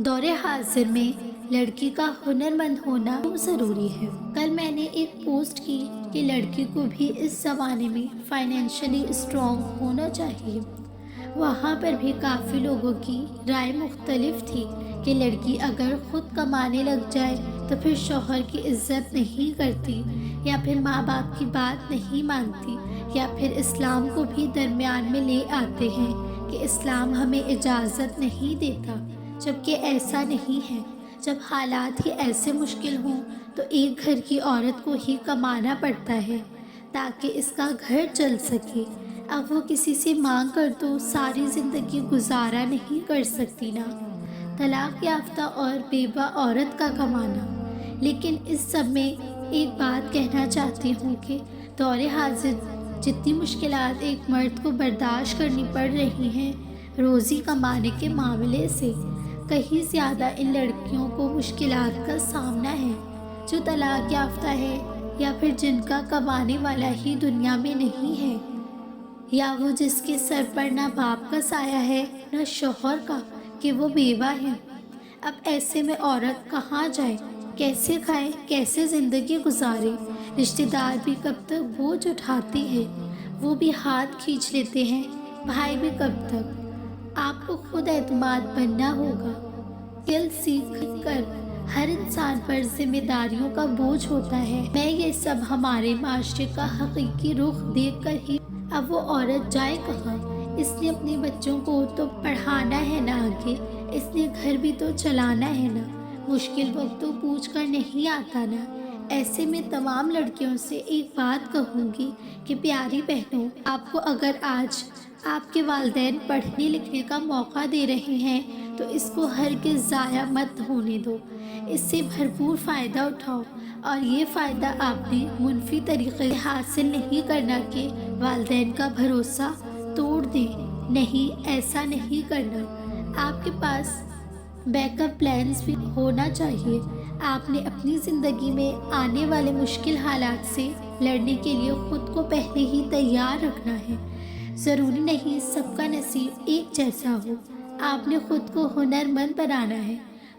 دور حاضر میں لڑکی کا ہنرمند ہونا کیوں ضروری ہے؟ کل میں نے ایک پوسٹ کی کہ لڑکی کو بھی اس زمانے میں فائنینشلی اسٹرانگ ہونا چاہیے۔ وہاں پر بھی کافی لوگوں کی رائے مختلف تھی کہ لڑکی اگر خود کمانے لگ جائے تو پھر شوہر کی عزت نہیں کرتی، یا پھر ماں باپ کی بات نہیں مانتی، یا پھر اسلام کو بھی درمیان میں لے آتے ہیں کہ اسلام ہمیں اجازت نہیں دیتا، جبکہ ایسا نہیں ہے۔ جب حالات ہی ایسے مشکل ہوں تو ایک گھر کی عورت کو ہی کمانا پڑتا ہے تاکہ اس کا گھر چل سکے۔ اب وہ کسی سے مانگ کر تو ساری زندگی گزارا نہیں کر سکتی نا۔ طلاق یافتہ اور بیوہ عورت کا کمانا۔ لیکن اس سب میں ایک بات کہنا چاہتی ہوں کہ دور حاضر جتنی مشکلات ایک مرد کو برداشت کرنی پڑ رہی ہیں روزی کمانے کے معاملے سے، کہیں زیادہ ان لڑکیوں کو مشکلات کا سامنا ہے جو طلاق یافتہ ہے، یا پھر جن کا کمانے والا ہی دنیا میں نہیں ہے، یا وہ جس کے سر پر نہ باپ کا سایہ ہے نہ شوہر کا کہ وہ بیوہ ہے۔ اب ایسے میں عورت کہاں جائے، کیسے کھائے، کیسے زندگی گزارے؟ رشتہ دار بھی کب تک بوجھ اٹھاتی ہے، وہ بھی ہاتھ کھینچ لیتے ہیں، بھائی بھی کب تک؟ آپ کو خود اعتماد بننا ہوگا۔ اسکل سیکھ کر ہر انسان پر ذمہ داریوں کا بوجھ ہوتا ہے۔ میں یہ سب ہمارے معاشرے کا حقیقی رخ دیکھ کر ہی اب وہ عورت جائے کہاں؟ اس نے اپنے بچوں کو تو پڑھانا ہے نا، آگے اس نے گھر بھی تو چلانا ہے نا، مشکل وقت تو پوچھ کر نہیں آتا نا۔ ایسے میں تمام لڑکیوں سے ایک بات کہوں گی کہ پیاری بہنوں، آپ کو اگر آج آپ کے والدین پڑھنے لکھنے کا موقع دے رہے ہیں تو اس کو ہرگز ضائع مت ہونے دو، اس سے بھرپور فائدہ اٹھاؤ۔ اور یہ فائدہ آپ نے منفی طریقے سے حاصل نہیں کرنا کہ والدین کا بھروسہ توڑ دیں، نہیں، ایسا نہیں کرنا۔ آپ کے پاس بیک اپ پلانز بھی ہونا چاہیے۔ آپ نے اپنی زندگی میں آنے والے مشکل حالات سے لڑنے کے لیے خود کو پہلے ہی تیار رکھنا ہے۔ ضروری نہیں سب کا نصیب ایک جیسا ہو، آپ نے خود کو ہنرمند بنانا ہے،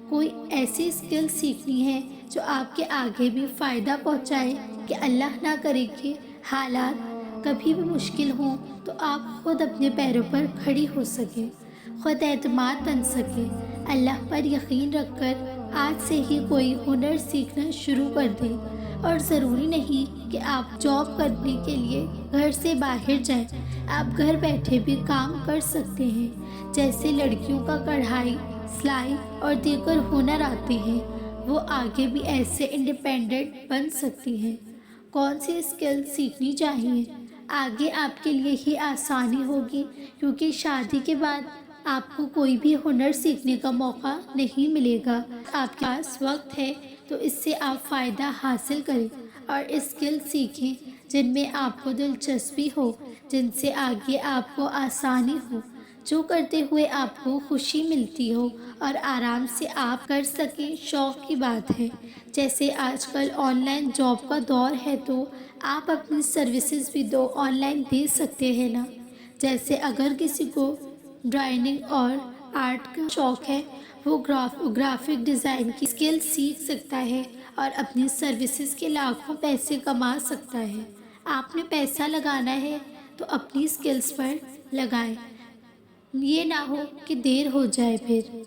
کوئی ایسی اسکل سیکھنی ہے جو آپ کے آگے بھی فائدہ پہنچائے کہ اللہ نہ کرے کہ حالات کبھی بھی مشکل ہوں تو آپ خود اپنے پیروں پر کھڑی ہو سکیں، خود اعتماد بن سکیں۔ اللہ پر یقین رکھ کر آج سے ہی کوئی ہنر سیکھنا شروع کر دیں، اور ضروری نہیں کہ آپ جاب کرنے کے لیے گھر سے باہر جائیں، آپ گھر بیٹھے بھی کام کر سکتے ہیں۔ جیسے لڑکیوں کا کڑھائی، سلائی اور دیگر ہنر آتے ہیں، وہ آگے بھی ایسے انڈیپینڈنٹ بن سکتی ہیں۔ کون سی اسکل سیکھنی چاہیے؟ آگے آپ کے لیے ہی آسانی ہوگی، کیونکہ شادی کے بعد آپ کو کوئی بھی ہنر سیکھنے کا موقع نہیں ملے گا۔ آپ کے پاس وقت ہے تو اس سے آپ فائدہ حاصل کریں اور اسکل سیکھیں جن میں آپ کو دلچسپی ہو، جن سے آگے آپ کو آسانی ہو، جو کرتے ہوئے آپ کو خوشی ملتی ہو اور آرام سے آپ کر سکیں۔ شوق کی بات ہے، جیسے آج کل آن لائن جاب کا دور ہے تو آپ اپنی سروسز بھی آن لائن دے سکتے ہیں نا۔ جیسے اگر کسی کو ڈرائنگ اور آرٹ کا شوق ہے، وہ گرافک ڈیزائن کی اسکل سیکھ سکتا ہے اور اپنی سروسز کے لاکھوں پیسے کما سکتا ہے۔ آپ نے پیسہ لگانا ہے تو اپنی اسکلز پر لگائیں، یہ نہ ہو کہ دیر ہو جائے پھر۔